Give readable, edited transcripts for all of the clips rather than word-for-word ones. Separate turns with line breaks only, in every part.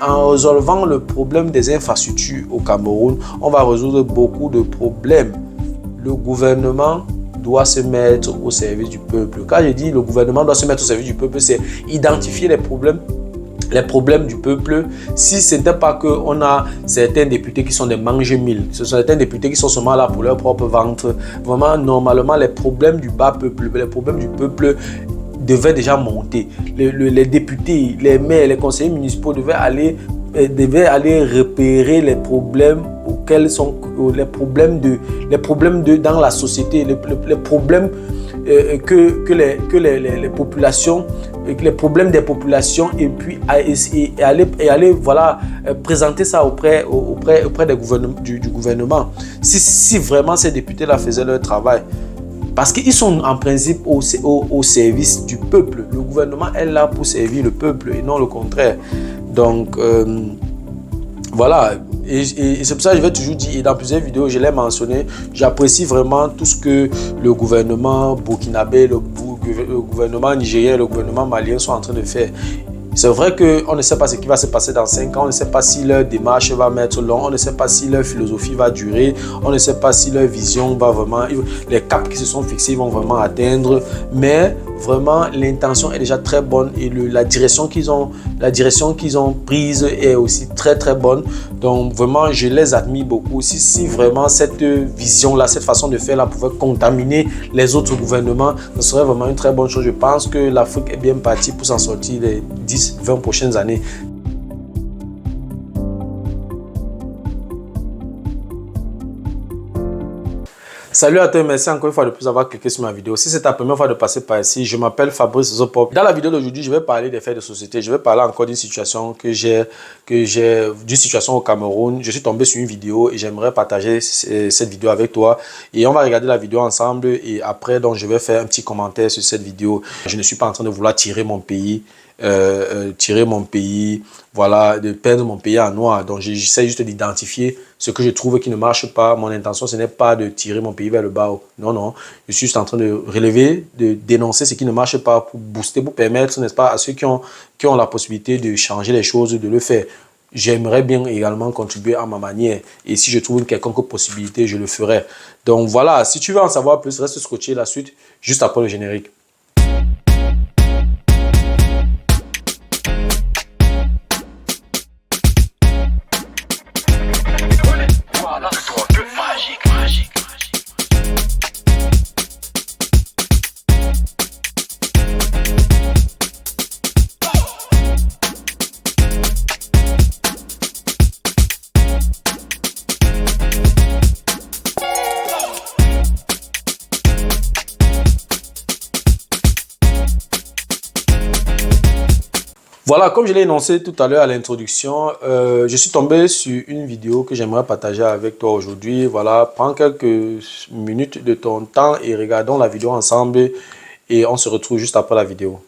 En résolvant le problème des infrastructures au Cameroun, on va résoudre beaucoup de problèmes. Le gouvernement doit se mettre au service du peuple. Quand je dis le gouvernement doit se mettre au service du peuple, c'est identifier les problèmes du peuple. Si ce n'était pas qu'on a certains députés qui sont des mange-mille, ce sont certains députés qui sont seulement là pour leur propre ventre. Vraiment, normalement, les problèmes du bas peuple, les problèmes du peuple devaient déjà monter. Les députés, les maires, les conseillers municipaux devaient aller repérer les problèmes auxquels sont les problèmes dans la société, les problèmes que les populations, les problèmes des populations, et puis aller voilà, présenter ça auprès du gouvernement. Si vraiment ces députés-là faisaient leur travail, parce qu'ils sont en principe au service du peuple. Le gouvernement est là pour servir le peuple et non le contraire. Donc, voilà. Et c'est pour ça que je vais toujours dire, et dans plusieurs vidéos, je l'ai mentionné, j'apprécie vraiment tout ce que le gouvernement burkinabé, le gouvernement nigérien, le gouvernement malien sont en train de faire. C'est vrai qu'on ne sait pas ce qui va se passer dans 5 ans, on ne sait pas si leur démarche va mettre long, on ne sait pas si leur philosophie va durer, on ne sait pas si leur vision va vraiment, les caps qui se sont fixés vont vraiment atteindre, mais vraiment l'intention est déjà très bonne et la direction qu'ils ont prise est aussi très très bonne. Donc vraiment je les admire beaucoup. Si vraiment cette vision là, cette façon de faire là pouvait contaminer les autres gouvernements, ce serait vraiment une très bonne chose. Je pense que l'Afrique est bien partie pour s'en sortir les 10-20 prochaines années. Salut à toi, merci encore une fois de plus d'avoir cliqué sur ma vidéo. Si c'est ta première fois de passer par ici, je m'appelle Fabrice Zopop. Dans la vidéo d'aujourd'hui, je vais parler des faits de société. Je vais parler encore d'une situation d'une situation au Cameroun. Je suis tombé sur une vidéo et j'aimerais partager cette vidéo avec toi. Et on va regarder la vidéo ensemble et après, donc, je vais faire un petit commentaire sur cette vidéo. Je ne suis pas en train de vouloir tirer mon pays, voilà, de perdre mon pays en noir. Donc j'essaie juste d'identifier ce que je trouve qui ne marche pas. Mon intention, ce n'est pas de tirer mon pays vers le bas. Non, non. Je suis juste en train de relever, de dénoncer ce qui ne marche pas pour booster, pour permettre, n'est-ce pas, à ceux qui ont la possibilité de changer les choses, de le faire. J'aimerais bien également contribuer à ma manière. Et si je trouve une quelconque possibilité, je le ferai. Donc voilà, si tu veux en savoir plus, reste scotché la suite juste après le générique. Voilà, comme je l'ai énoncé tout à l'heure à l'introduction, je suis tombé sur une vidéo que j'aimerais partager avec toi aujourd'hui. Voilà, prends quelques minutes de ton temps et regardons la vidéo ensemble et on se retrouve juste après la vidéo.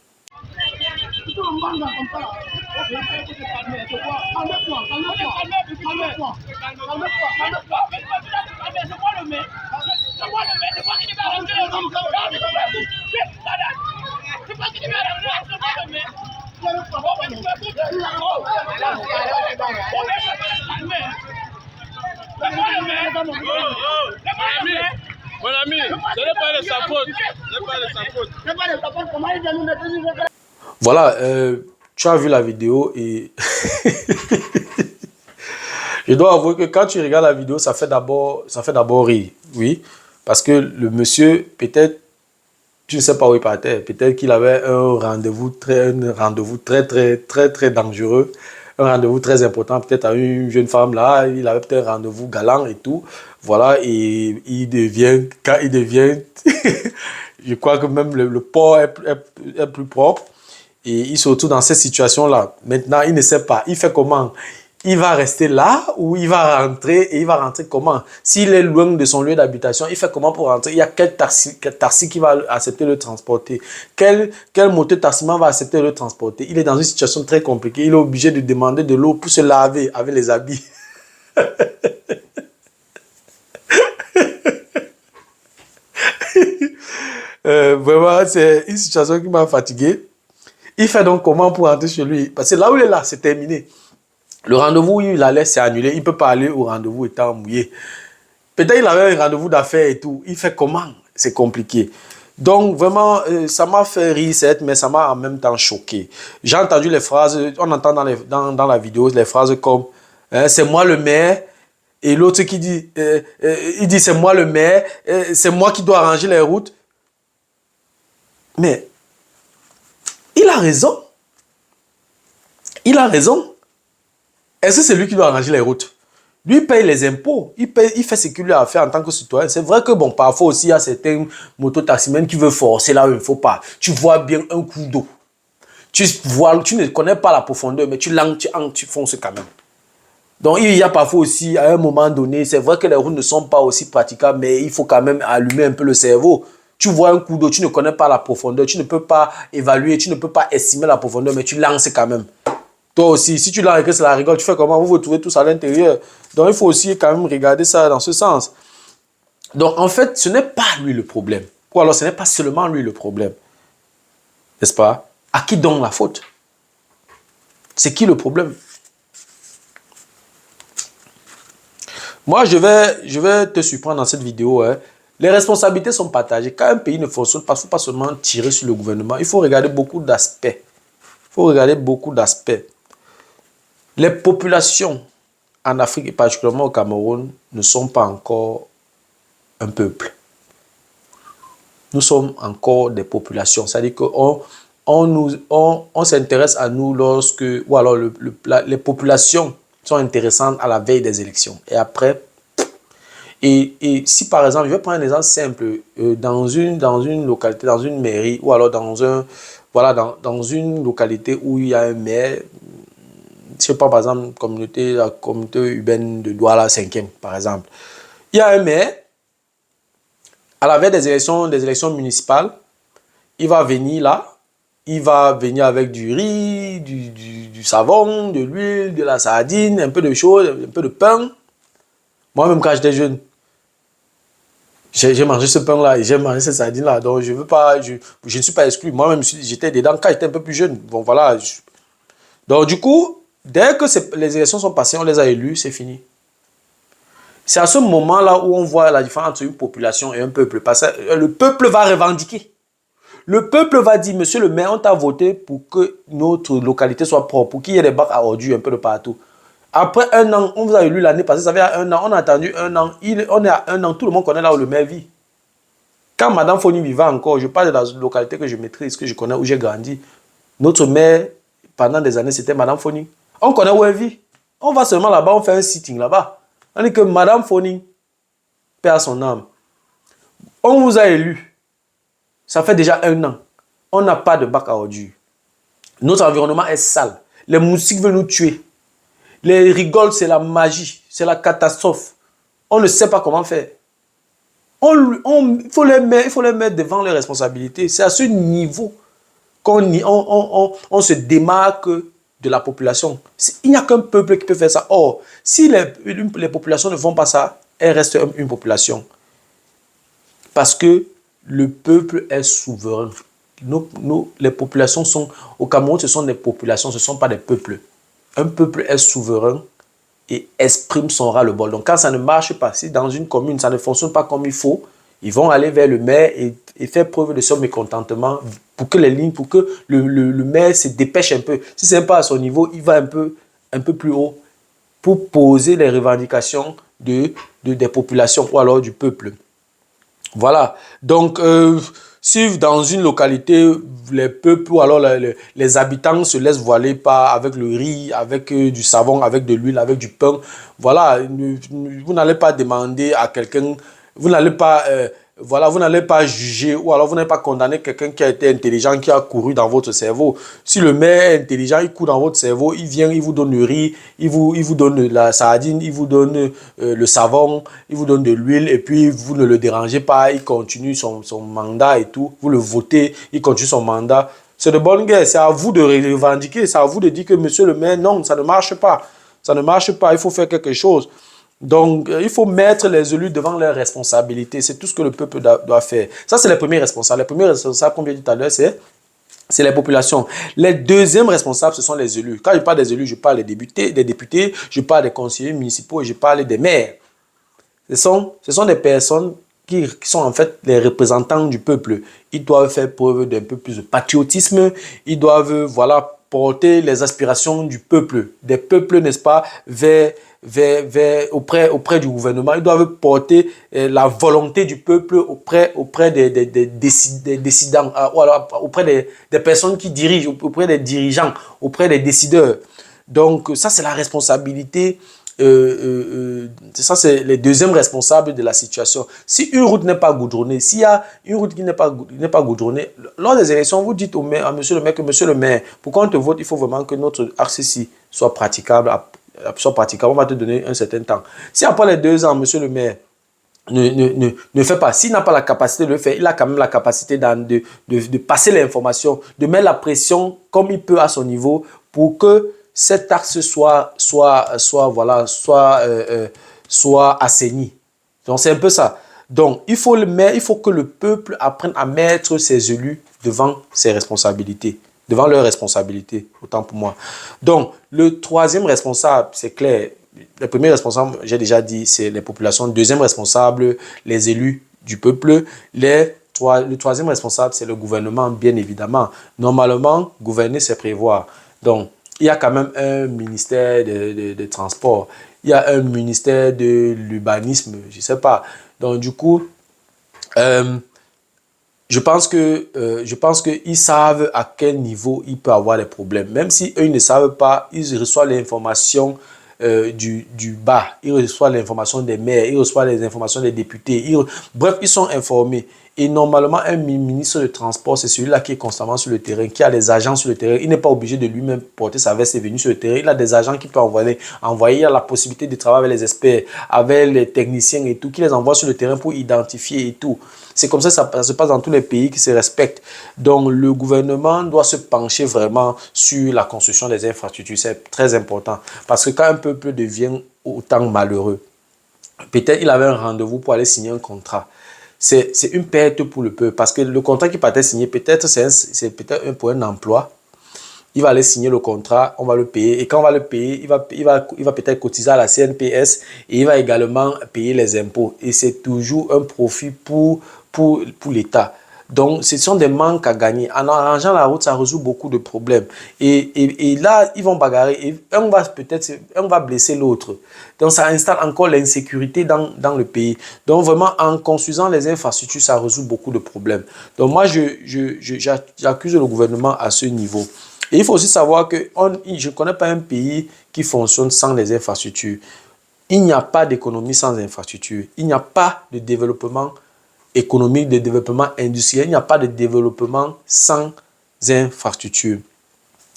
Mon ami, ce n'est pas de sa faute. Ce n'est pas de sa faute.
Voilà, tu as vu la vidéo et je dois avouer que quand tu regardes la vidéo, ça fait d'abord rire, oui, parce que le monsieur, peut-être, tu ne sais pas où il partait, peut-être qu'il avait un rendez-vous très dangereux, un rendez-vous très important, peut-être à une jeune femme là, il avait peut-être un rendez-vous galant et tout, voilà, et quand il devient, je crois que même le port est plus propre, et il se retrouve dans cette situation-là. Maintenant, il ne sait pas, il fait comment? Il va rester là ou il va rentrer, et il va rentrer comment? S'il est loin de son lieu d'habitation, il fait comment pour rentrer? Il y a quel taxi qui va accepter de le transporter? Quel moto-taximan va accepter de le transporter? Il est dans une situation très compliquée. Il est obligé de demander de l'eau pour se laver avec les habits. Vraiment, c'est une situation qui m'a fatigué. Il fait donc comment pour rentrer chez lui? Parce que là où il est là, c'est terminé. Le rendez-vous où il allait s'est annulé. Il ne peut pas aller au rendez-vous étant mouillé. Peut-être qu'il avait un rendez-vous d'affaires et tout. Il fait comment? C'est compliqué. Donc, vraiment, ça m'a fait rire, certes, mais ça m'a en même temps choqué. J'ai entendu les phrases, on entend dans la vidéo les phrases comme c'est moi le maire. Et l'autre qui dit, il dit c'est moi le maire, c'est moi qui dois arranger les routes. Mais il a raison. Il a raison. Est-ce que c'est lui qui doit arranger les routes? Lui, il paye les impôts. Il fait ce qu'il a à faire en tant que citoyen. C'est vrai que, bon, parfois aussi, il y a certains mototaximens qui veulent forcer là où il ne faut pas. Tu vois bien un coup d'eau. Tu ne connais pas la profondeur, mais tu fonces quand même. Donc, il y a parfois aussi, à un moment donné, c'est vrai que les routes ne sont pas aussi praticables, mais il faut quand même allumer un peu le cerveau. Tu vois un coup d'eau, tu ne connais pas la profondeur, tu ne peux pas évaluer, tu ne peux pas estimer la profondeur, mais tu lances quand même. Toi aussi, si tu lances et que c'est la rigole, tu fais comment? Vous vous trouvez tous à l'intérieur. Donc, il faut aussi quand même regarder ça dans ce sens. Donc, en fait, ce n'est pas lui le problème. Ou alors, ce n'est pas seulement lui le problème. N'est-ce pas? À qui donne la faute? C'est qui le problème? Moi, je vais te surprendre dans cette vidéo. Hein. Les responsabilités sont partagées. Quand un pays ne fonctionne pas, il ne faut pas seulement tirer sur le gouvernement. Il faut regarder beaucoup d'aspects. Il faut regarder beaucoup d'aspects. Les populations en Afrique et particulièrement au Cameroun ne sont pas encore un peuple. Nous sommes encore des populations. C'est-à-dire qu'on s'intéresse à nous lorsque, ou alors les populations sont intéressantes à la veille des élections. Et après, et si par exemple, je vais prendre un exemple simple, dans une localité, dans une mairie, ou alors dans une localité où il y a un maire, je prends par exemple la communauté urbaine de Douala 5e, par exemple. Il y a un maire, à la veille des élections municipales, il va venir là, il va venir avec du riz, du savon, de l'huile, de la sardine, un peu de choses, un peu de pain. Moi-même, quand j'étais jeune, j'ai mangé ce pain-là et j'ai mangé cette sardine-là. Donc, je ne suis pas exclu. Moi-même, j'étais dedans quand j'étais un peu plus jeune. Bon, voilà. Donc, du coup, dès que les élections sont passées, on les a élus, c'est fini. C'est à ce moment-là où on voit la différence entre une population et un peuple. Parce que le peuple va revendiquer. Le peuple va dire, monsieur le maire, on t'a voté pour que notre localité soit propre, pour qu'il y ait des bacs à ordures un peu de partout. Après un an, on vous a élu l'année passée, ça fait un an, on a attendu un an, on est à un an, tout le monde connaît là où le maire vit. Quand Madame Foni vivait encore, je parle de la localité que je maîtrise, que je connais, où j'ai grandi. Notre maire, pendant des années, c'était Madame Foni. On connaît où elle vit. On va seulement là-bas, on fait un sitting là-bas. On dit que Madame Foni perd son âme. On vous a élu. Ça fait déjà un an. On n'a pas de bac à ordures. Notre environnement est sale. Les moustiques veulent nous tuer. Les rigoles, c'est la magie, c'est la catastrophe. On ne sait pas comment faire. Il faut les mettre devant les responsabilités. C'est à ce niveau qu'on se démarque de la population. Il n'y a qu'un peuple qui peut faire ça. Or, si les populations ne font pas ça, elles restent une population. Parce que le peuple est souverain. Les populations sont... Au Cameroun, ce sont des populations, ce ne sont pas des peuples. Un peuple est souverain et exprime son ras-le-bol. Donc, quand ça ne marche pas, si dans une commune, ça ne fonctionne pas comme il faut, ils vont aller vers le maire et faire preuve de son mécontentement pour que le maire se dépêche un peu. Si ce n'est pas à son niveau, il va un peu plus haut pour poser les revendications des populations ou alors du peuple. Voilà. Donc, si dans une localité, les peuples ou alors les habitants se laissent voiler avec le riz, avec du savon, avec de l'huile, avec du pain, voilà, vous n'allez pas demander à quelqu'un, vous n'allez pas juger ou alors vous n'allez pas condamner quelqu'un qui a été intelligent, qui a couru dans votre cerveau. Si le maire est intelligent, il court dans votre cerveau, il vient, il vous donne le riz, il vous donne la sardine, il vous donne le savon, il vous donne de l'huile et puis vous ne le dérangez pas, il continue son mandat et tout. Vous le votez, il continue son mandat. C'est de bonne guerre, c'est à vous de revendiquer, c'est à vous de dire que monsieur le maire, non, ça ne marche pas. Ça ne marche pas, il faut faire quelque chose. Donc, il faut mettre les élus devant leurs responsabilités. C'est tout ce que le peuple doit faire. Ça, c'est les premiers responsables. Les premiers responsables, comme je l'ai dit tout à l'heure, c'est C'est les populations. Les deuxièmes responsables, ce sont les élus. Quand je parle des élus, je parle des députés, je parle des conseillers municipaux, je parle des maires. Ce sont des personnes qui sont en fait les représentants du peuple. Ils doivent faire preuve d'un peu plus de patriotisme. Ils doivent, voilà, porter les aspirations du peuple, des peuples, n'est-ce pas, auprès du gouvernement. Ils doivent porter la volonté du peuple auprès des décidants, auprès des personnes qui dirigent, auprès des dirigeants, auprès des décideurs. Donc, ça, c'est la responsabilité. Ça, c'est les deuxièmes responsables de la situation. Si une route n'est pas goudronnée, s'il y a une route qui n'est pas goudronnée, lors des élections, vous dites au maire, à monsieur le maire, que monsieur le maire, pour qu'on te vote, il faut vraiment que notre axe-ci soit praticable. On va te donner un certain temps. Si après les 2 ans, monsieur le maire ne fait pas, s'il n'a pas la capacité de le faire, il a quand même la capacité de passer l'information, de mettre la pression comme il peut à son niveau pour que cet axe soit assaini. Donc, c'est un peu ça. Donc, il faut que le peuple apprenne à mettre ses élus devant ses responsabilités, devant leurs responsabilités, autant pour moi. Donc, le troisième responsable, c'est clair. Le premier responsable, j'ai déjà dit, c'est les populations. Le deuxième responsable, les élus du peuple. Le troisième responsable, c'est le gouvernement, bien évidemment. Normalement, gouverner, c'est prévoir. Donc, il y a quand même un ministère de transport, il y a un ministère de l'urbanisme, je ne sais pas. Donc, du coup, je pense qu'ils savent à quel niveau il peut avoir des problèmes. Même si eux, ils ne savent pas, ils reçoivent l'information du bas, ils reçoivent l'information des maires, ils reçoivent les informations des députés. Bref, ils sont informés. Et normalement, un ministre de transport, c'est celui-là qui est constamment sur le terrain, qui a des agents sur le terrain. Il n'est pas obligé de lui-même porter sa veste et venir sur le terrain. Il a des agents qui peuvent envoyer. Il a la possibilité de travailler avec les experts, avec les techniciens et tout, qui les envoient sur le terrain pour identifier et tout. C'est comme ça que ça se passe dans tous les pays qui se respectent. Donc, le gouvernement doit se pencher vraiment sur la construction des infrastructures. C'est très important. Parce que quand un peuple devient autant malheureux, peut-être il avait un rendez-vous pour aller signer un contrat. C'est une perte pour le peuple. Parce que le contrat qu'il partait signer, peut-être c'est peut-être pour un emploi. Il va aller signer le contrat, on va le payer. Et quand on va le payer, il va peut-être cotiser à la CNPS et il va également payer les impôts. Et c'est toujours un profit pour l'État. Donc, ce sont des manques à gagner. En arrangeant la route, ça résout beaucoup de problèmes. Et là, ils vont bagarrer. Et un va blesser l'autre. Donc, ça installe encore l'insécurité dans le pays. Donc, vraiment, en construisant les infrastructures, ça résout beaucoup de problèmes. Donc, moi, j'accuse le gouvernement à ce niveau. Et il faut aussi savoir que je ne connais pas un pays qui fonctionne sans les infrastructures. Il n'y a pas d'économie sans infrastructures. Il n'y a pas de développement économique, de développement industriel. Il n'y a pas de développement sans infrastructures.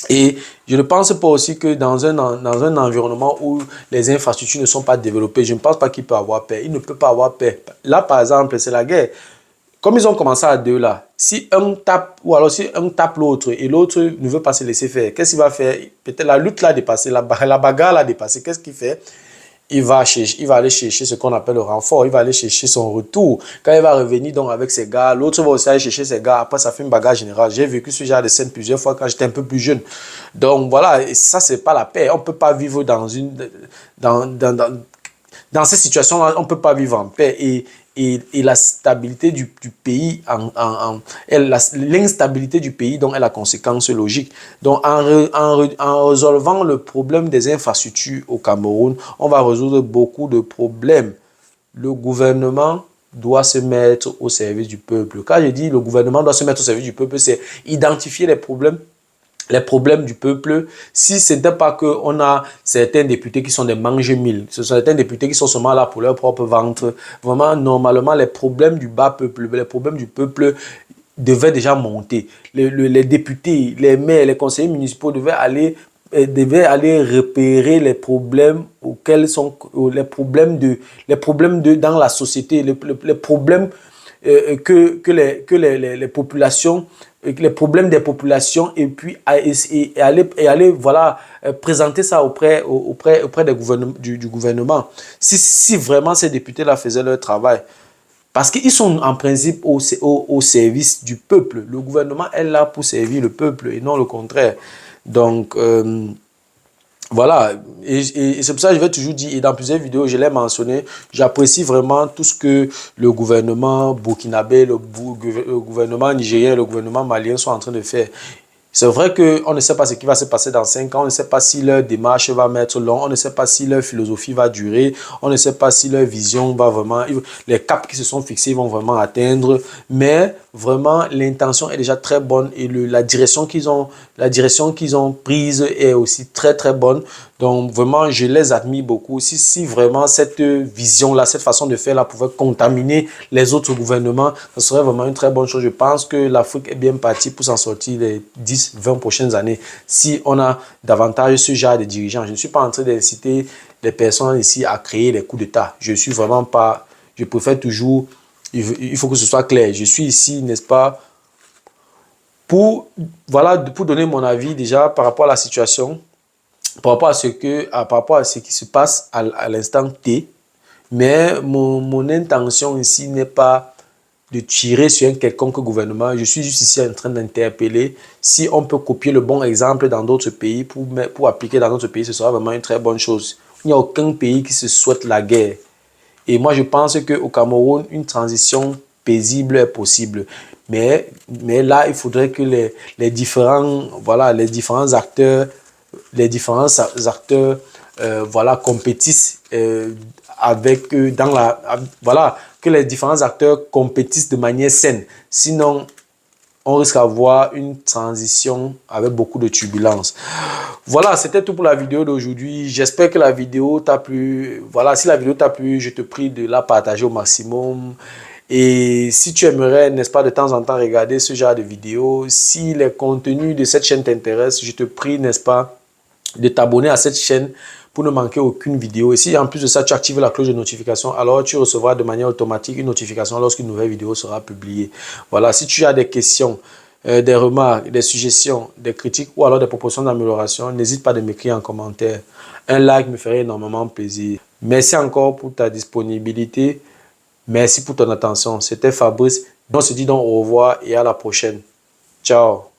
Et je ne pense pas aussi que dans un environnement où les infrastructures ne sont pas développées, je ne pense pas qu'il peut avoir paix. Il ne peut pas avoir paix. Là, par exemple, c'est la guerre. Comme ils ont commencé à deux là, si un tape l'autre et l'autre ne veut pas se laisser faire, qu'est-ce qu'il va faire? Peut-être la lutte l'a dépassé, la bagarre l'a dépassé. Qu'est-ce qu'il fait? Il va aller chercher ce qu'on appelle le renfort. Il va aller chercher son retour. Quand il va revenir donc avec ses gars, l'autre va aussi aller chercher ses gars. Après, ça fait une bagarre générale. J'ai vécu ce genre de scène plusieurs fois quand j'étais un peu plus jeune. Donc voilà, et ça, c'est pas la paix. On ne peut pas vivre dans ces situations-là, on ne peut pas vivre en paix. Et la stabilité du pays, l'instabilité du pays donc, est la conséquence logique. Donc, en résolvant le problème des infrastructures au Cameroun, on va résoudre beaucoup de problèmes. Le gouvernement doit se mettre au service du peuple. Quand je dis le gouvernement doit se mettre au service du peuple, c'est identifier les problèmes du peuple. Si ce n'était pas qu'on a certains députés qui sont des mange-mille, ce sont certains députés qui sont seulement là pour leur propre ventre, vraiment, normalement, les problèmes du bas peuple, les problèmes du peuple devaient déjà monter. Les députés, les maires, les conseillers municipaux devaient aller repérer les problèmes dans la société, les problèmes que les populations, les problèmes des populations, et puis aller voilà, présenter ça auprès du gouvernement. Si vraiment ces députés-là faisaient leur travail, Parce qu'ils sont en principe au service du peuple. Le gouvernement est là pour servir le peuple et non le contraire. Donc, voilà, et c'est pour ça que je vais toujours dire, et dans plusieurs vidéos, je l'ai mentionné, j'apprécie vraiment tout ce que le gouvernement burkinabé, le gouvernement nigérien, le gouvernement malien sont en train de faire. C'est vrai qu'on ne sait pas ce qui va se passer dans 5 ans, on ne sait pas si leur démarche va mettre long, on ne sait pas si leur philosophie va durer, on ne sait pas si leur vision va vraiment, les caps qui se sont fixés vont vraiment atteindre, mais vraiment l'intention est déjà très bonne et la direction qu'ils ont prise est aussi très très bonne. Donc vraiment, je les admire beaucoup. Si vraiment cette vision-là, cette façon de faire-là pouvait contaminer les autres gouvernements, ce serait vraiment une très bonne chose. Je pense que l'Afrique est bien partie pour s'en sortir les 10-20 prochaines années. Si on a davantage ce genre de dirigeants, je ne suis pas en train d'inciter les personnes ici à créer les coups d'État. Je suis vraiment pas... Je préfère toujours... Il faut que ce soit clair. Je suis ici, n'est-ce pas, pour donner mon avis déjà par rapport à la situation, par rapport à ce qui se passe à l'instant T. Mais mon intention ici n'est pas de tirer sur un quelconque gouvernement. Je suis juste ici en train d'interpeller. Si on peut copier le bon exemple dans d'autres pays pour appliquer dans d'autres pays, ce sera vraiment une très bonne chose. Il n'y a aucun pays qui se souhaite la guerre. Et moi, je pense qu'au Cameroun, une transition paisible est possible. Mais là, il faudrait que les différents acteurs compétissent que les différents acteurs compétissent de manière saine. Sinon, on risque d'avoir une transition avec beaucoup de turbulences. Voilà, c'était tout pour la vidéo d'aujourd'hui. J'espère que la vidéo t'a plu. Voilà, si la vidéo t'a plu, je te prie de la partager au maximum. Et si tu aimerais, n'est-ce pas, de temps en temps regarder ce genre de vidéos, si les contenus de cette chaîne t'intéressent, je te prie, n'est-ce pas, de t'abonner à cette chaîne pour ne manquer aucune vidéo. Et si en plus de ça, tu actives la cloche de notification, alors tu recevras de manière automatique une notification lorsqu'une nouvelle vidéo sera publiée. Voilà, si tu as des questions, des remarques, des suggestions, des critiques ou alors des propositions d'amélioration, n'hésite pas de m'écrire en commentaire. Un like me ferait énormément plaisir. Merci encore pour ta disponibilité. Merci pour ton attention. C'était Fabrice. On se dit donc au revoir et à la prochaine. Ciao.